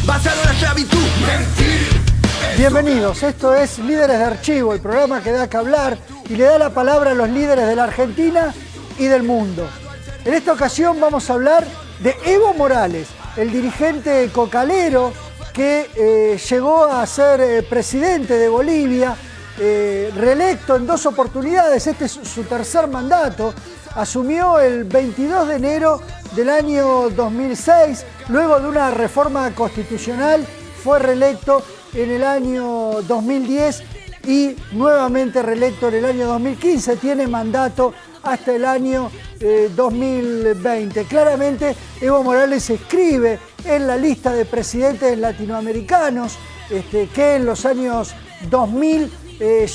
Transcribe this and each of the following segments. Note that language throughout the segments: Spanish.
basado en la esclavitud. Mentir. Bienvenidos, esto es Líderes de Archivo, el programa que da que hablar y le da la palabra a los líderes de la Argentina y del mundo. En esta ocasión vamos a hablar de Evo Morales, el dirigente cocalero que llegó a ser presidente de Bolivia, reelecto en 2 oportunidades, este es su tercer mandato. Asumió el 22 de enero del año 2006, luego de una reforma constitucional, fue reelecto en el año 2010 y nuevamente reelecto en el año 2015, tiene mandato hasta el año 2020. Claramente Evo Morales se inscribe en la lista de presidentes latinoamericanos que en los años 2000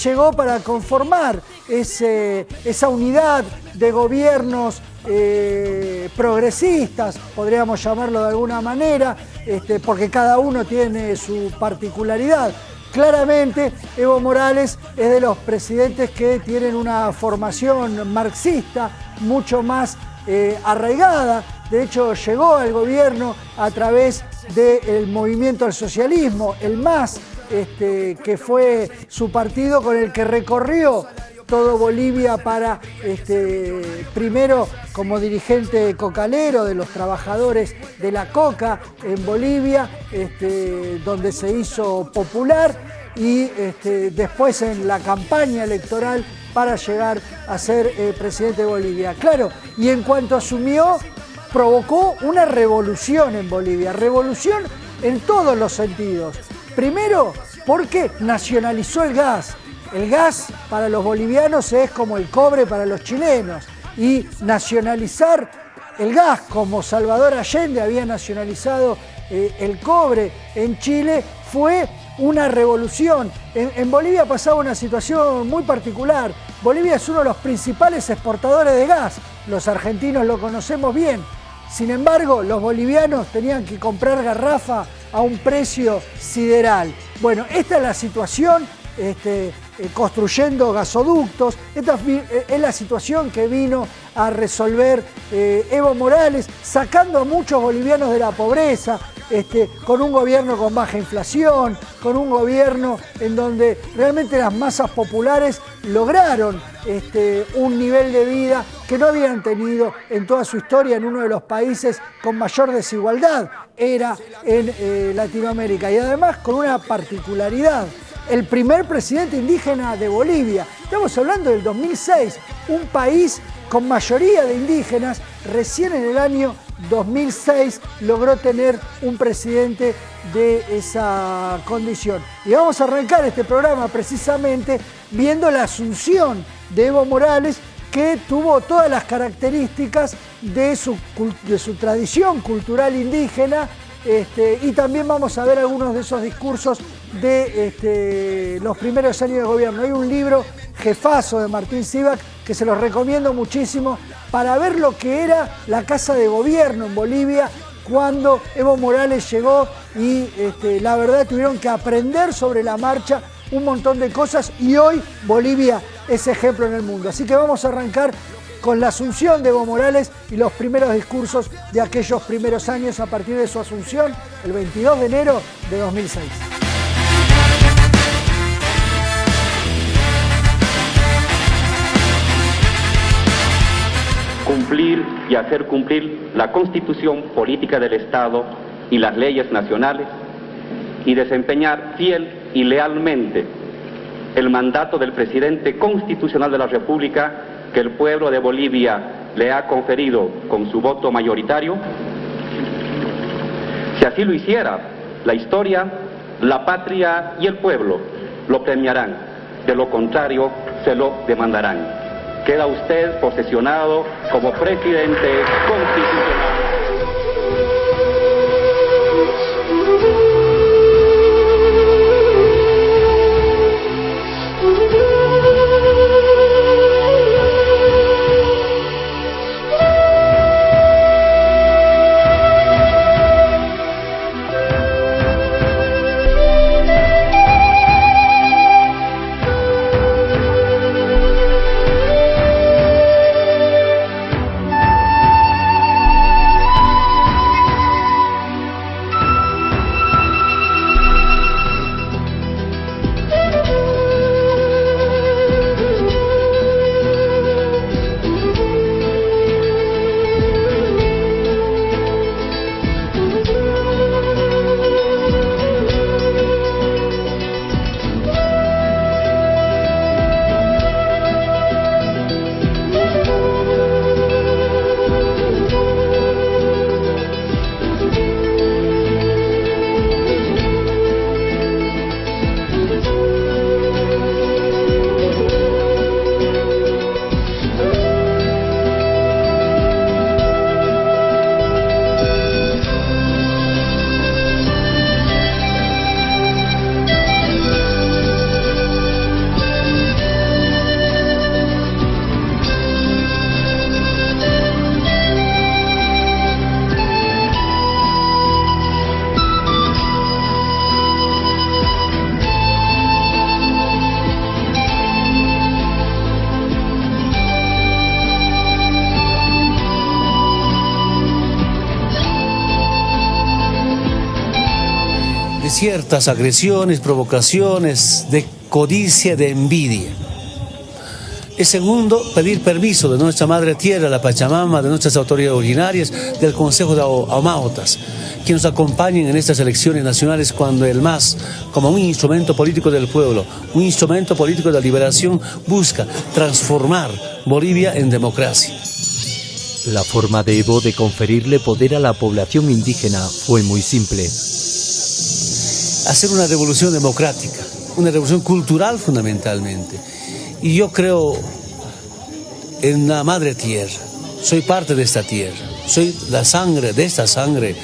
llegó para conformar esa unidad de gobiernos progresistas, podríamos llamarlo de alguna manera, porque cada uno tiene su particularidad. Claramente Evo Morales es de los presidentes que tienen una formación marxista mucho más arraigada. De hecho, llegó al gobierno a través del movimiento al socialismo, el MAS, que fue su partido con el que recorrió todo Bolivia para, primero como dirigente cocalero de los trabajadores de la coca en Bolivia, donde se hizo popular, y después en la campaña electoral para llegar a ser presidente de Bolivia. Claro, y en cuanto asumió, provocó una revolución en Bolivia, revolución en todos los sentidos. Primero, porque nacionalizó el gas. El gas para los bolivianos es como el cobre para los chilenos. Y nacionalizar el gas, como Salvador Allende había nacionalizado el cobre en Chile, fue una revolución. En Bolivia pasaba una situación muy particular. Bolivia es uno de los principales exportadores de gas. Los argentinos lo conocemos bien. Sin embargo, los bolivianos tenían que comprar garrafa a un precio sideral. Bueno, esta es la situación, construyendo gasoductos. Esta es la situación que vino a resolver Evo Morales, sacando a muchos bolivianos de la pobreza, con un gobierno con baja inflación, con un gobierno en donde realmente las masas populares lograron un nivel de vida que no habían tenido en toda su historia en uno de los países con mayor desigualdad, era en Latinoamérica, y además con una particularidad: el primer presidente indígena de Bolivia. Estamos hablando del 2006, un país con mayoría de indígenas. Recién en el año 2006 logró tener un presidente de esa condición. Y vamos a arrancar este programa precisamente viendo la asunción de Evo Morales, que tuvo todas las características de su tradición cultural indígena, y también vamos a ver algunos de esos discursos de los primeros años de gobierno. Hay un libro, Jefazo, de Martín Sivak, que se los recomiendo muchísimo para ver lo que era la casa de gobierno en Bolivia cuando Evo Morales llegó, y la verdad tuvieron que aprender sobre la marcha un montón de cosas, y hoy Bolivia es ejemplo en el mundo. Así que vamos a arrancar con la asunción de Evo Morales y los primeros discursos de aquellos primeros años a partir de su asunción el 22 de enero de 2006. Cumplir y hacer cumplir la Constitución política del Estado y las leyes nacionales, y desempeñar fiel y lealmente el mandato del presidente constitucional de la República que el pueblo de Bolivia le ha conferido con su voto mayoritario. Si así lo hiciera, la historia, la patria y el pueblo lo premiarán. De lo contrario, se lo demandarán. Queda usted posesionado como presidente constitucional. de ciertas agresiones, provocaciones, de codicia, de envidia. Y segundo, pedir permiso de nuestra Madre Tierra, la Pachamama, de nuestras autoridades originarias, del Consejo de Amautas, que nos acompañen en estas elecciones nacionales cuando el MAS, como un instrumento político del pueblo, un instrumento político de la liberación, busca transformar Bolivia en democracia. La forma de Evo de conferirle poder a la población indígena fue muy simple. Hacer una revolución democrática, una revolución cultural fundamentalmente. Y yo creo en la Madre Tierra, soy parte de esta tierra, soy la sangre, de esta sangre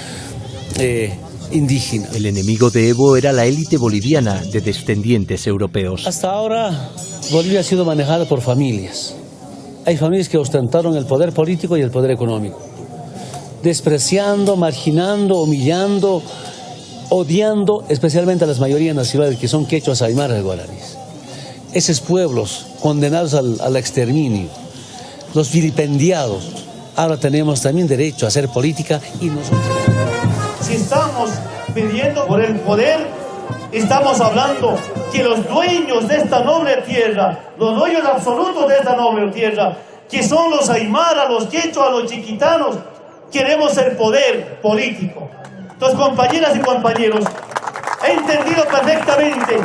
indígena. El enemigo de Evo era la élite boliviana de descendientes europeos. Hasta ahora Bolivia ha sido manejada por familias. Hay familias que ostentaron el poder político y el poder económico, despreciando, marginando, humillando, odiando especialmente a las mayorías nacionales que son quechuas, aymaras y guaraníes. Esos pueblos condenados al exterminio, los vilipendiados, ahora tenemos también derecho a hacer política y nosotros. Si estamos pidiendo por el poder, estamos hablando que los dueños de esta noble tierra, los dueños absolutos de esta noble tierra, que son los aymaras, los quechuas, los chiquitanos, queremos el poder político. Entonces, compañeras y compañeros, he entendido perfectamente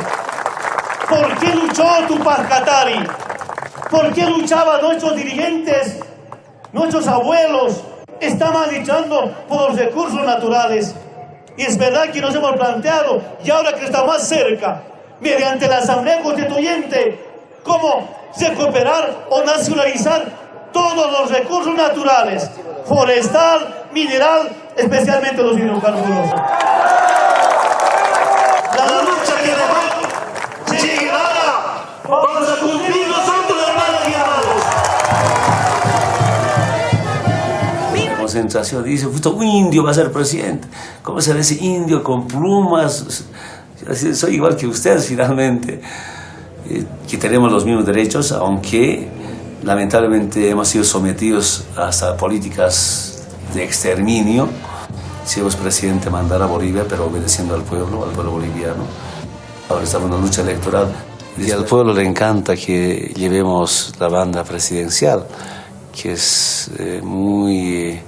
por qué luchó Tupac Katari, por qué luchaban nuestros dirigentes, nuestros abuelos. Estaban luchando por los recursos naturales. Y es verdad que nos hemos planteado, y ahora que está más cerca, mediante la Asamblea Constituyente, cómo recuperar o nacionalizar todos los recursos naturales, forestal, mineral, especialmente los hidrocarburos. La lucha que llegará, vamos a cumplir nosotros, hermanos y amados. Concentración, dice, un indio va a ser presidente. ¿Cómo será ese indio con plumas? Soy igual que ustedes finalmente. Que tenemos los mismos derechos, aunque lamentablemente hemos sido sometidos a políticas de exterminio. Si vos presidente mandar a Bolivia, pero obedeciendo al pueblo boliviano. Ahora estamos en una lucha electoral. Y al pueblo le encanta que llevemos la banda presidencial, que es muy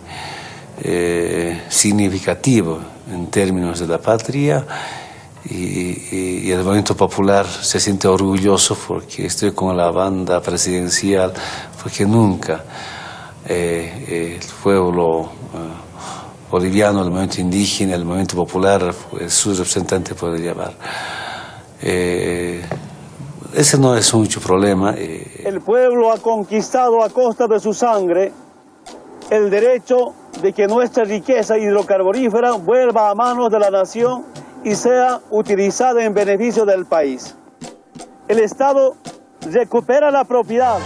significativo en términos de la patria, y el movimiento popular se siente orgulloso porque estoy con la banda presidencial, porque nunca el pueblo boliviano, el movimiento indígena, el movimiento popular, su representante puede llevar. Ese no es mucho problema. El pueblo ha conquistado a costa de su sangre el derecho de que nuestra riqueza hidrocarburífera vuelva a manos de la nación y sea utilizada en beneficio del país. El Estado recupera la propiedad.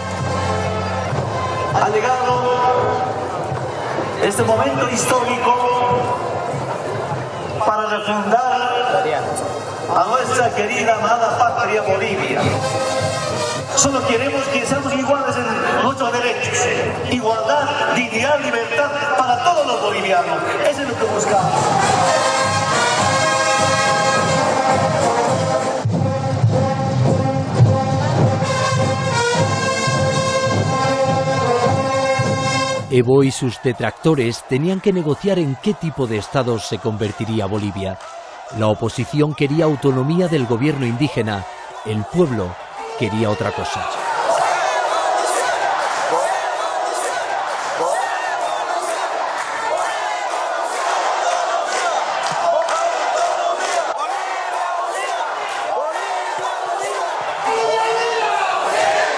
Ha llegado este momento histórico para refundar a nuestra querida amada patria Bolivia. Solo queremos que seamos iguales en nuestros derechos. Igualdad, dignidad, libertad para todos los bolivianos. Eso es lo que buscamos. Evo y sus detractores tenían que negociar en qué tipo de estado se convertiría Bolivia. La oposición quería autonomía del gobierno indígena, el pueblo quería otra cosa.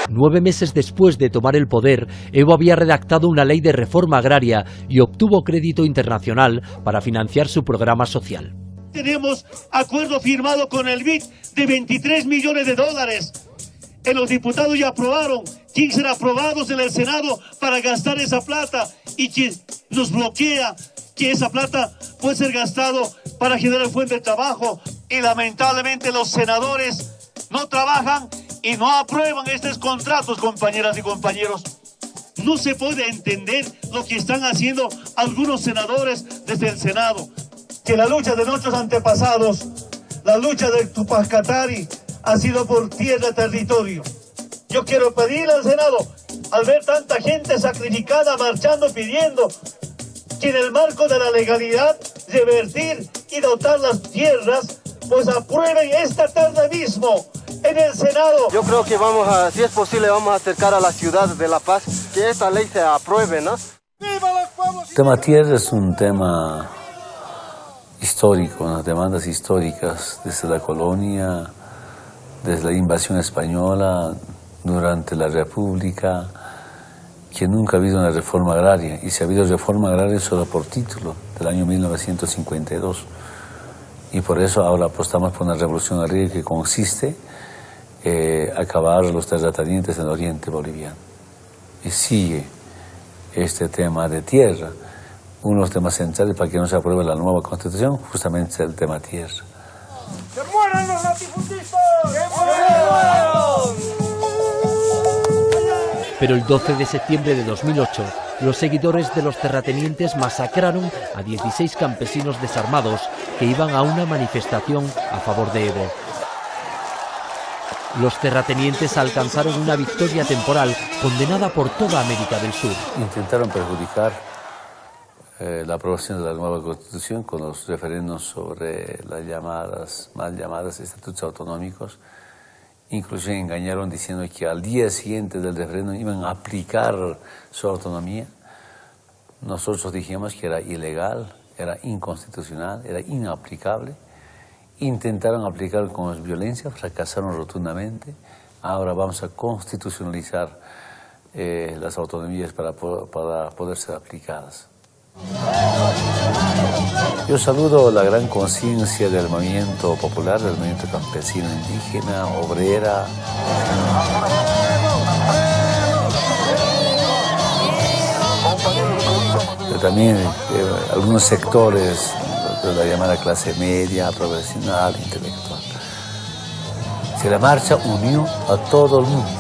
Nueve meses después de tomar el poder, Evo había redactado una ley de reforma agraria y obtuvo crédito internacional para financiar su programa social. Tenemos acuerdo firmado con el BID de 23 millones de dólares. Los diputados ya aprobaron, 15 serán aprobados en el Senado para gastar esa plata, y quien nos bloquea que esa plata puede ser gastado para generar fuente de trabajo. Y lamentablemente los senadores no trabajan y no aprueban estos contratos, compañeras y compañeros. No se puede entender lo que están haciendo algunos senadores desde el Senado. Que la lucha de nuestros antepasados la lucha de Tupac Katari ha sido por tierra, territorio. Yo quiero pedir al Senado, al ver tanta gente sacrificada, marchando, pidiendo que en el marco de la legalidad revertir y dotar las tierras, pues aprueben esta tarde mismo en el Senado. Yo creo que si es posible, vamos a acercar a la ciudad de La Paz, que esta ley se apruebe, ¿no? El tema tierra es un tema histórico, unas demandas históricas desde la colonia, desde la invasión española, durante la República, que nunca ha habido una reforma agraria, y si ha habido reforma agraria solo por título, del año 1952. Y por eso ahora apostamos por una revolución agraria que consiste en acabar los terratenientes en el oriente boliviano. Y sigue este tema de tierra. Uno de los temas centrales para que no se apruebe la nueva constitución, justamente es el tema tierra. ¡Que mueran los latifundistas! ¡Que mueran! Pero el 12 de septiembre de 2008, los seguidores de los terratenientes masacraron a 16 campesinos desarmados que iban a una manifestación a favor de Evo. Los terratenientes alcanzaron una victoria temporal condenada por toda América del Sur. Intentaron perjudicar la aprobación de la nueva Constitución con los referendos sobre las mal llamadas estatutos autonómicos. Incluso engañaron diciendo que al día siguiente del referéndum iban a aplicar su autonomía. Nosotros dijimos que era ilegal, era inconstitucional, era inaplicable. Intentaron aplicarlo con violencia, fracasaron rotundamente. Ahora vamos a constitucionalizar las autonomías para poder ser aplicadas. Yo saludo la gran conciencia del movimiento popular, del movimiento campesino, indígena, obrera. Pero también algunos sectores de la llamada clase media, profesional, intelectual. Si la marcha unió a todo el mundo,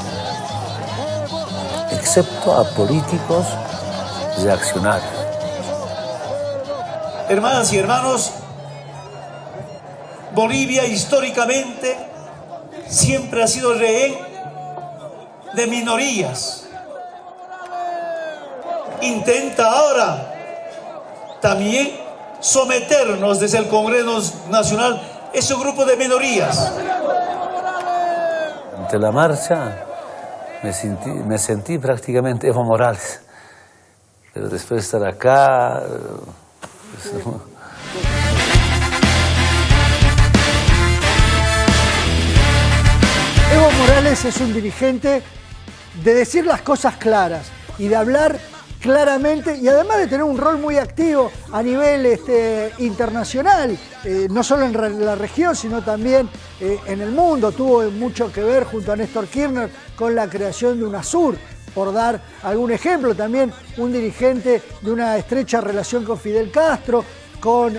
excepto a políticos reaccionarios. Hermanas y hermanos, Bolivia históricamente siempre ha sido rehén de minorías. Intenta ahora también someternos desde el Congreso Nacional ese grupo de minorías. Ante la marcha me sentí prácticamente Evo Morales, pero después de estar acá... Evo Morales es un dirigente de decir las cosas claras y de hablar claramente, y además de tener un rol muy activo a nivel internacional, no solo en la región, sino también en el mundo. Tuvo mucho que ver junto a Néstor Kirchner con la creación de UNASUR, por dar algún ejemplo. También un dirigente de una estrecha relación con Fidel Castro, con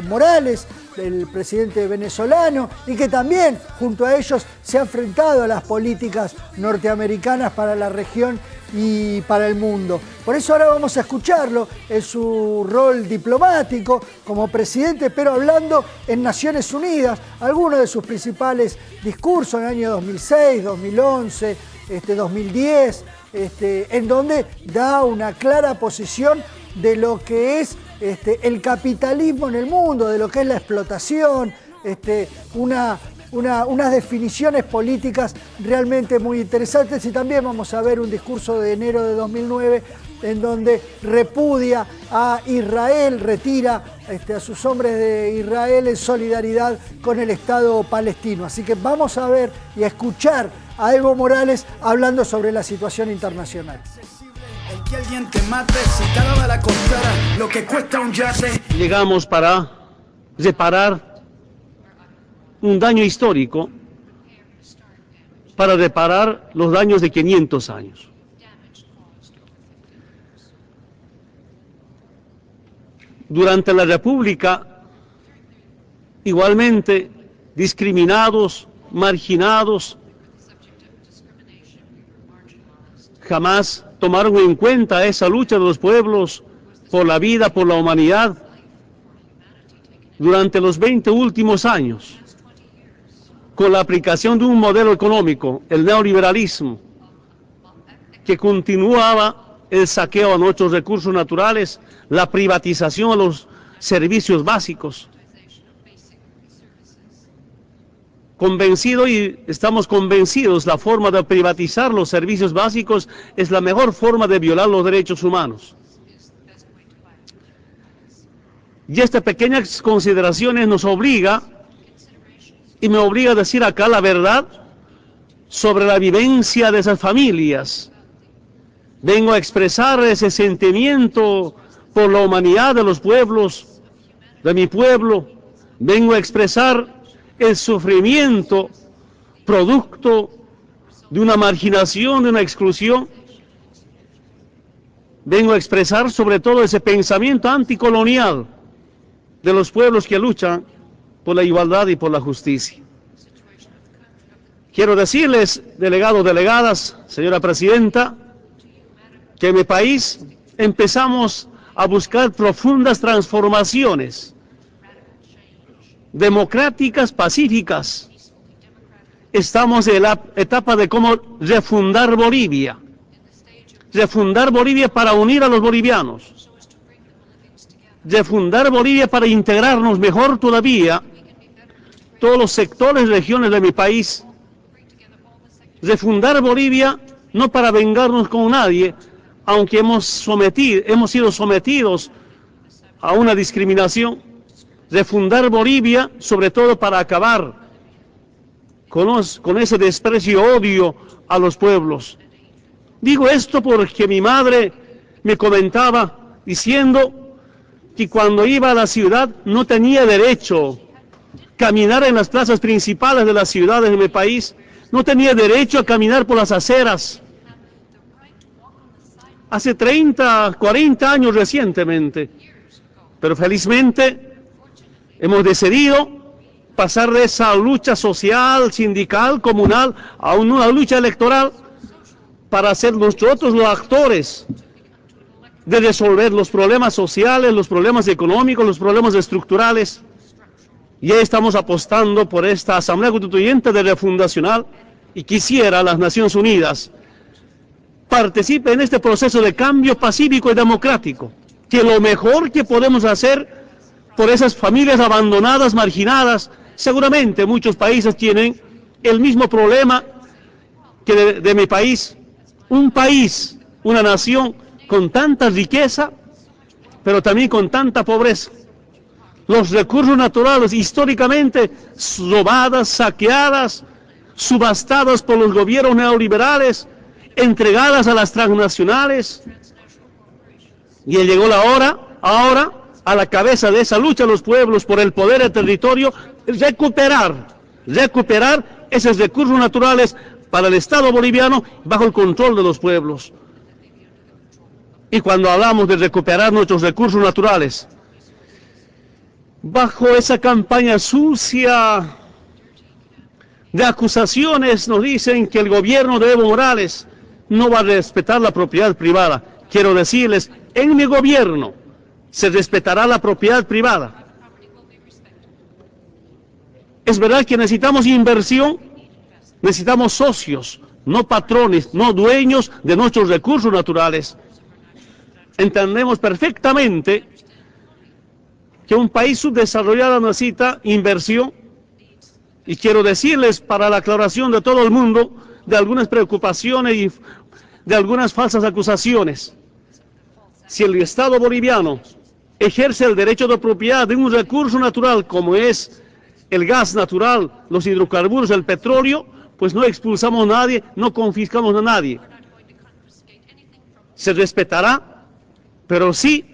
Morales, el presidente venezolano, y que también junto a ellos se ha enfrentado a las políticas norteamericanas para la región y para el mundo. Por eso ahora vamos a escucharlo en su rol diplomático como presidente, pero hablando en Naciones Unidas, algunos de sus principales discursos en el año 2006, 2011, 2010, en donde da una clara posición de lo que es el capitalismo en el mundo, de lo que es la explotación, unas definiciones políticas realmente muy interesantes. Y también vamos a ver un discurso de enero de 2009 en donde repudia a Israel, retira a sus hombres de Israel en solidaridad con el Estado palestino. Así que vamos a ver y a escuchar a Evo Morales hablando sobre la situación internacional. El que alguien te mate, si cada bala costara lo que cuesta un yate. Llegamos para reparar un daño histórico, para reparar los daños de 500 años. Durante la República, igualmente discriminados, marginados, jamás tomaron en cuenta esa lucha de los pueblos por la vida, por la humanidad. durante los 20 últimos años, con la aplicación de un modelo económico, el neoliberalismo, que continuaba el saqueo a nuestros recursos naturales, la privatización a los servicios básicos. Convencido y estamos convencidos, la forma de privatizar los servicios básicos es la mejor forma de violar los derechos humanos. Y estas pequeñas consideraciones nos obliga, y me obliga a decir acá la verdad sobre la vivencia de esas familias. Vengo a expresar ese sentimiento por la humanidad de los pueblos, de mi pueblo. Vengo a expresar el sufrimiento producto de una marginación, de una exclusión. Vengo a expresar sobre todo ese pensamiento anticolonial de los pueblos que luchan por la igualdad y por la justicia. Quiero decirles, delegados, delegadas, señora presidenta, que en mi país empezamos a buscar profundas transformaciones democráticas, pacíficas. Estamos en la etapa de cómo refundar Bolivia. Refundar Bolivia para unir a los bolivianos. Refundar Bolivia para integrarnos mejor todavía todos los sectores y regiones de mi país. Refundar Bolivia no para vengarnos con nadie, aunque hemos sido sometidos a una discriminación. Refundar Bolivia, sobre todo para acabar con ese desprecio y odio a los pueblos. Digo esto porque mi madre me comentaba diciendo que cuando iba a la ciudad no tenía derecho a caminar en las plazas principales de las ciudades de mi país, no tenía derecho a caminar por las aceras. Hace 30, 40 años recientemente, pero felizmente hemos decidido pasar de esa lucha social, sindical, comunal, a una lucha electoral para ser nosotros los actores de resolver los problemas sociales, los problemas económicos, los problemas estructurales. Ya estamos apostando por esta Asamblea Constituyente de Refundacional y quisiera las Naciones Unidas participe en este proceso de cambio pacífico y democrático, que lo mejor que podemos hacer por esas familias abandonadas, marginadas. Seguramente muchos países tienen el mismo problema que de mi país. Un país, una nación con tanta riqueza, pero también con tanta pobreza. Los recursos naturales históricamente robadas, saqueadas, subastadas por los gobiernos neoliberales, entregadas a las transnacionales. Y llegó la hora, ahora, a la cabeza de esa lucha de los pueblos por el poder del territorio, recuperar esos recursos naturales para el Estado boliviano bajo el control de los pueblos. Y cuando hablamos de recuperar nuestros recursos naturales, bajo esa campaña sucia de acusaciones nos dicen que el gobierno de Evo Morales no va a respetar la propiedad privada. Quiero decirles, en mi gobierno se respetará la propiedad privada. Es verdad que necesitamos inversión, necesitamos socios, no patrones, no dueños de nuestros recursos naturales. Entendemos perfectamente que un país subdesarrollado necesita inversión, y quiero decirles, para la aclaración de todo el mundo, de algunas preocupaciones y de algunas falsas acusaciones. Si el Estado boliviano ejerce el derecho de propiedad de un recurso natural como es el gas natural, los hidrocarburos, el petróleo, pues no expulsamos a nadie, no confiscamos a nadie. Se respetará, pero sí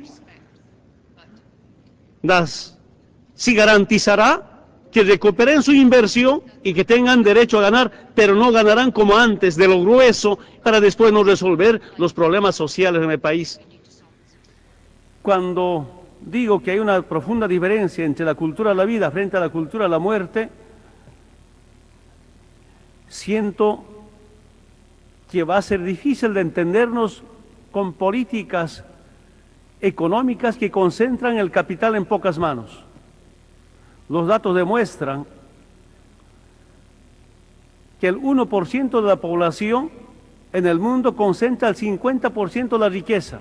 garantizará que recuperen su inversión y que tengan derecho a ganar, pero no ganarán como antes, de lo grueso, para después no resolver los problemas sociales en el país. Cuando digo que hay una profunda diferencia entre la cultura de la vida frente a la cultura de la muerte, siento que va a ser difícil de entendernos con políticas económicas que concentran el capital en pocas manos. los datos demuestran que el 1% de la población en el mundo concentra el 50% de la riqueza.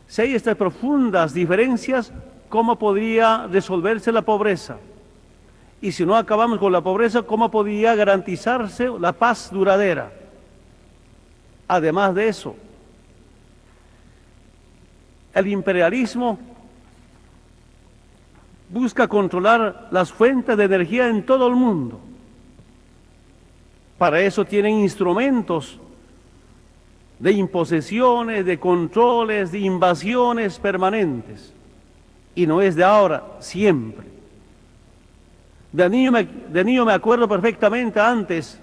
Si hay estas profundas diferencias, ¿cómo podría resolverse la pobreza? Y si no acabamos con la pobreza, ¿cómo podría garantizarse la paz duradera? Además de eso, el imperialismo busca controlar las fuentes de energía en todo el mundo. Para eso tienen instrumentos de imposiciones, de controles, de invasiones permanentes. Y no es de ahora, siempre. De niño me acuerdo perfectamente antes,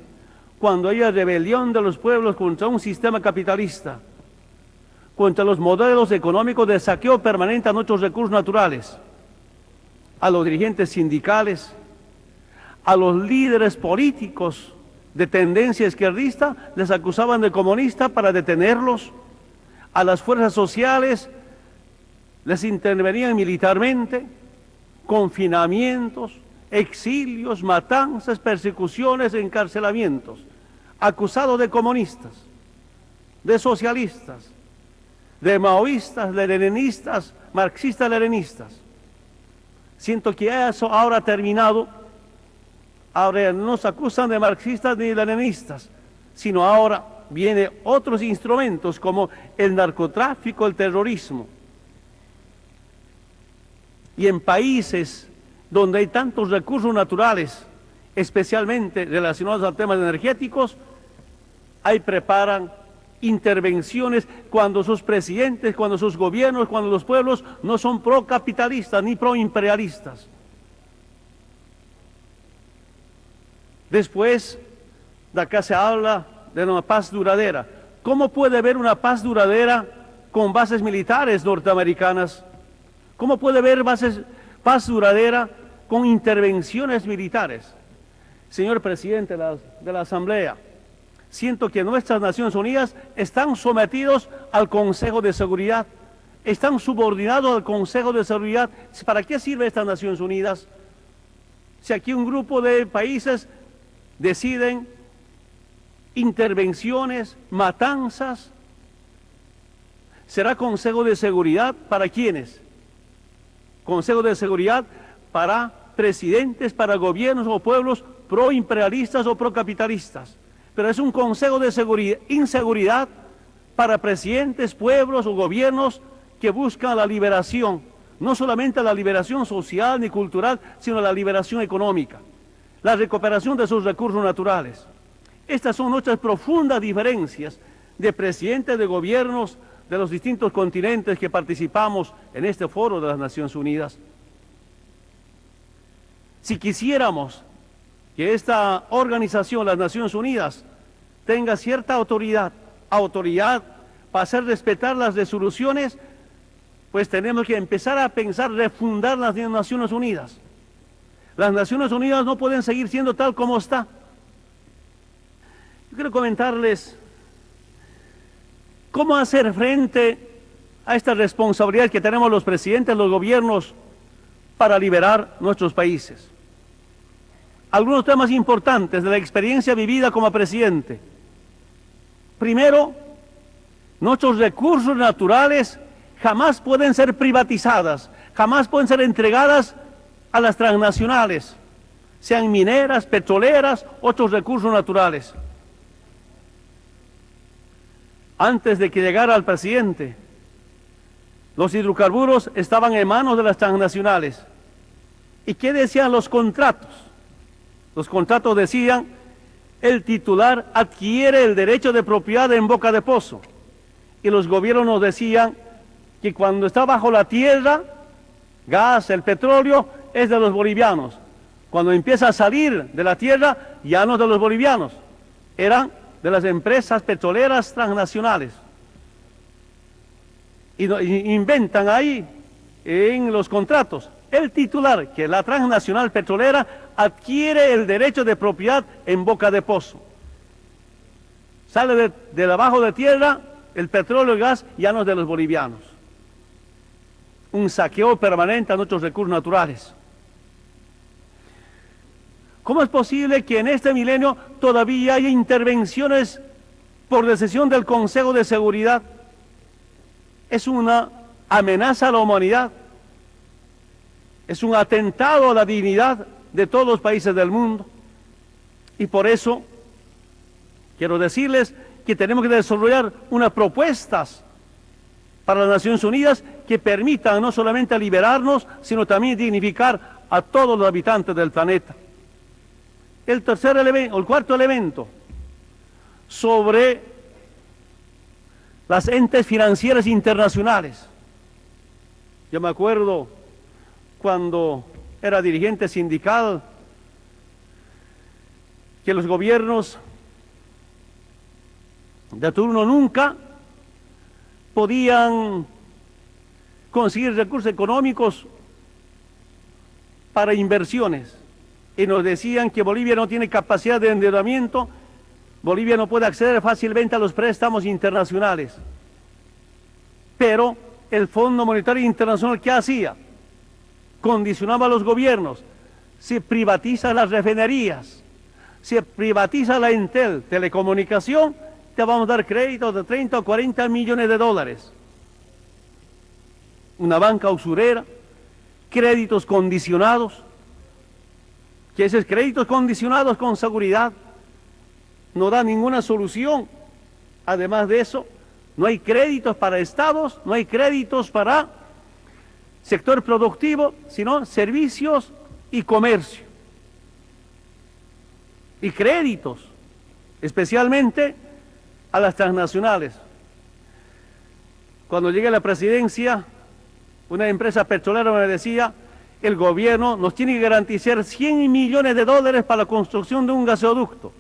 cuando había rebelión de los pueblos contra un sistema capitalista, contra los modelos económicos de saqueo permanente a nuestros recursos naturales, a los dirigentes sindicales, a los líderes políticos de tendencia izquierdista, les acusaban de comunistas para detenerlos, a las fuerzas sociales les intervenían militarmente, confinamientos, exilios, matanzas, persecuciones, encarcelamientos, acusados de comunistas, de socialistas, de maoístas, de leninistas, marxistas-leninistas. Siento que eso ahora ha terminado. Ahora no nos acusan de marxistas ni leninistas, sino ahora vienen otros instrumentos como el narcotráfico, el terrorismo. Y en países donde hay tantos recursos naturales, especialmente relacionados a temas energéticos, ahí preparan intervenciones cuando sus presidentes, cuando sus gobiernos, cuando los pueblos no son procapitalistas ni proimperialistas. Después, de acá se habla de una paz duradera. ¿Cómo puede haber una paz duradera con bases militares norteamericanas? ¿Cómo puede haber paz duradera con intervenciones militares? Señor presidente de la Asamblea, siento que nuestras Naciones Unidas están sometidos al Consejo de Seguridad, están subordinados al Consejo de Seguridad. ¿Para qué sirve estas Naciones Unidas? Si aquí un grupo de países deciden intervenciones, matanzas, ¿será Consejo de Seguridad para quiénes? Consejo de Seguridad para presidentes, para gobiernos o pueblos proimperialistas o procapitalistas. Pero es un Consejo de inseguridad para presidentes, pueblos o gobiernos que buscan la liberación, no solamente la liberación social ni cultural, sino la liberación económica, la recuperación de sus recursos naturales. Estas son nuestras profundas diferencias de presidentes de gobiernos de los distintos continentes que participamos en este foro de las Naciones Unidas. Si quisiéramos que esta organización, las Naciones Unidas, tenga cierta autoridad para hacer respetar las resoluciones, pues tenemos que empezar a pensar refundar las Naciones Unidas. Las Naciones Unidas no pueden seguir siendo tal como está. Yo quiero comentarles cómo hacer frente a esta responsabilidad que tenemos los presidentes, los gobiernos, para liberar nuestros países. Algunos temas importantes de la experiencia vivida como presidente. Primero, nuestros recursos naturales jamás pueden ser privatizadas, jamás pueden ser entregadas a las transnacionales, sean mineras, petroleras, otros recursos naturales. Antes de que llegara al presidente, los hidrocarburos estaban en manos de las transnacionales. ¿Y qué decían los contratos? Los contratos decían: el titular adquiere el derecho de propiedad en boca de pozo. Y los gobiernos nos decían que cuando está bajo la tierra, gas, el petróleo, es de los bolivianos. Cuando empieza a salir de la tierra, ya no es de los bolivianos, eran de las empresas petroleras transnacionales. Y inventan ahí en los contratos: el titular, que es la transnacional petrolera, adquiere el derecho de propiedad en boca de pozo. Sale de abajo de tierra, el petróleo y el gas ya no es de los bolivianos. un saqueo permanente a nuestros recursos naturales. ¿Cómo es posible que en este milenio todavía haya intervenciones por decisión del Consejo de Seguridad? Es una amenaza a la humanidad, es un atentado a la dignidad de todos los países del mundo. Y por eso quiero decirles que tenemos que desarrollar unas propuestas para las Naciones Unidas que permitan no solamente liberarnos, sino también dignificar a todos los habitantes del planeta. El cuarto elemento, sobre las entes financieras internacionales. Yo me acuerdo cuando era dirigente sindical que los gobiernos de turno nunca podían conseguir recursos económicos para inversiones. Y nos decían que Bolivia no tiene capacidad de endeudamiento, Bolivia no puede acceder fácilmente a los préstamos internacionales. Pero el Fondo Monetario Internacional, ¿qué hacía? Condicionaba a los gobiernos, se privatiza las refinerías, se privatiza la Entel, telecomunicación, te vamos a dar créditos de 30 o 40 millones de dólares. Una banca usurera, créditos condicionados, que esos créditos condicionados con seguridad no dan ninguna solución. Además de eso, no hay créditos para estados, no hay créditos para sector productivo, sino servicios y comercio. Y créditos, especialmente a las transnacionales. Cuando llegué a la presidencia, una empresa petrolera me decía: el gobierno nos tiene que garantizar 100 millones de dólares para la construcción de un gasoducto.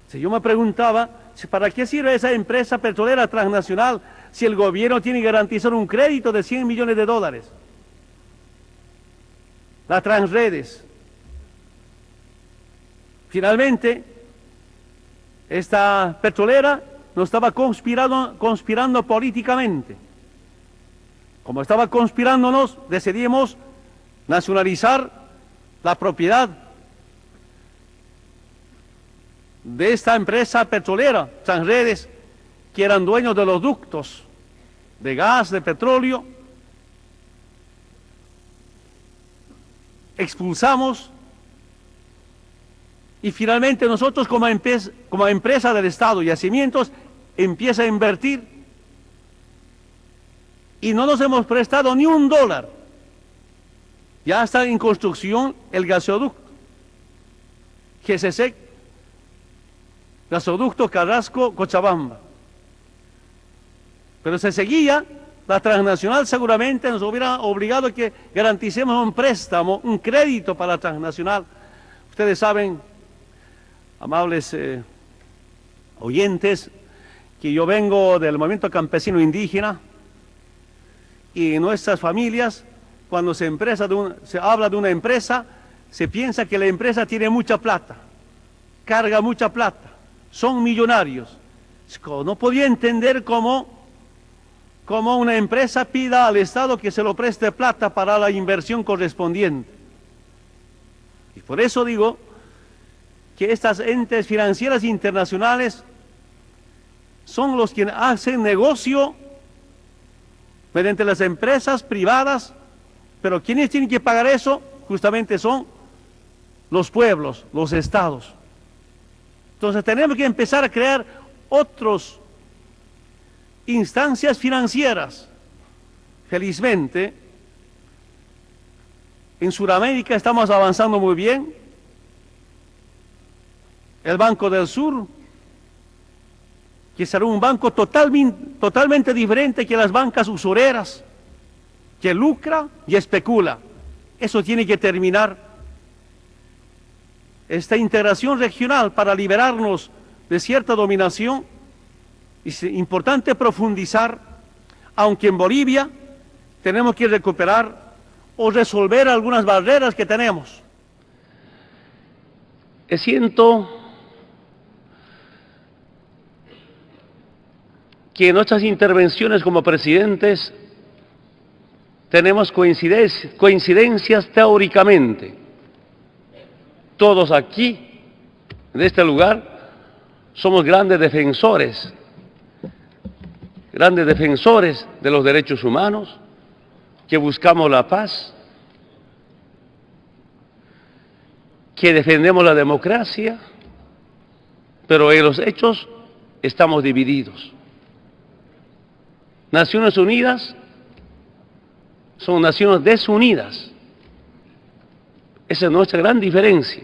Si yo me preguntaba, ¿para qué sirve esa empresa petrolera transnacional si el gobierno tiene que garantizar un crédito de 100 millones de dólares? Las Transredes. Finalmente, esta petrolera no estaba conspirando políticamente. Como estaba conspirándonos, decidimos nacionalizar la propiedad de esta empresa petrolera, Transredes, que eran dueños de los ductos de gas, de petróleo. Expulsamos y finalmente nosotros como empresa del Estado y Yacimientos empieza a invertir y no nos hemos prestado ni un dólar. Ya está en construcción el gasoducto GCC, gasoducto Carrasco-Cochabamba. Pero se seguía, la transnacional seguramente nos hubiera obligado a que garanticemos un préstamo, un crédito para la transnacional. Ustedes saben, amables oyentes, que yo vengo del movimiento campesino indígena y nuestras familias, cuando se habla de una empresa, se piensa que la empresa tiene mucha plata, carga mucha plata, son millonarios. No podía entender cómo una empresa pida al Estado que se lo preste plata para la inversión correspondiente. Y por eso digo que estas entes financieras internacionales son los que hacen negocio mediante las empresas privadas, pero quienes tienen que pagar eso justamente son los pueblos, los estados. Entonces tenemos que empezar a crear otras instancias financieras. Felizmente, en Sudamérica estamos avanzando muy bien. El Banco del Sur, que será un banco totalmente diferente que las bancas usureras, que lucra y especula. Eso tiene que terminar. Esta integración regional para liberarnos de cierta dominación, es importante profundizar, aunque en Bolivia tenemos que recuperar o resolver algunas barreras que tenemos. Siento que en nuestras intervenciones como presidentes tenemos coincidencias teóricamente. Todos aquí, en este lugar, somos grandes defensores de los derechos humanos, que buscamos la paz, que defendemos la democracia, pero en los hechos estamos divididos. Naciones Unidas son naciones desunidas. Esa es nuestra gran diferencia.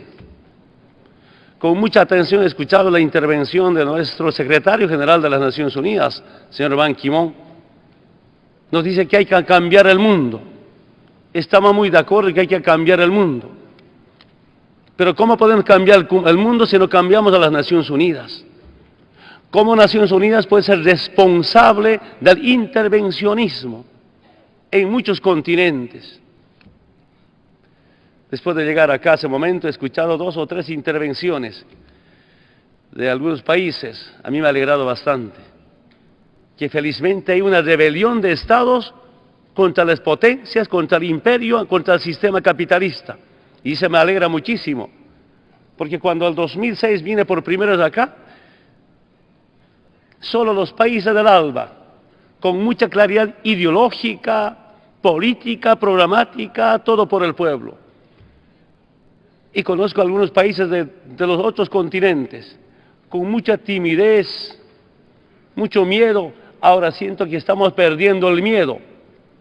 Con mucha atención he escuchado la intervención de nuestro secretario general de las Naciones Unidas, señor Ban Ki-moon. Nos dice que hay que cambiar el mundo. Estamos muy de acuerdo en que hay que cambiar el mundo. Pero ¿cómo podemos cambiar el mundo si no cambiamos a las Naciones Unidas? ¿Cómo Naciones Unidas puede ser responsable del intervencionismo en muchos continentes? Después de llegar acá hace un momento he escuchado 2 o 3 intervenciones de algunos países. A mí me ha alegrado bastante. Que felizmente hay una rebelión de estados contra las potencias, contra el imperio, contra el sistema capitalista. Y se me alegra muchísimo. Porque cuando el 2006 vine por primera vez acá, solo los países del ALBA, con mucha claridad ideológica, política, programática, todo por el pueblo. Y conozco algunos países de los otros continentes, con mucha timidez, mucho miedo. Ahora siento que estamos perdiendo el miedo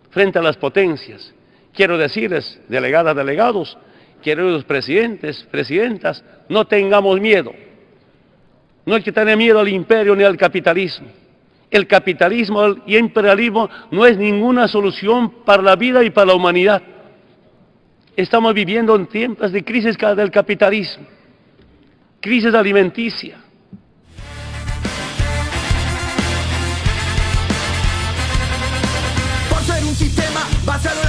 frente a las potencias. Quiero decirles, delegadas, delegados, queridos presidentes, presidentas, no tengamos miedo. No hay que tener miedo al imperio ni al capitalismo. El capitalismo y el imperialismo no es ninguna solución para la vida y para la humanidad. Estamos viviendo en tiempos de crisis del capitalismo, crisis alimenticia. Por ser un sistema basado en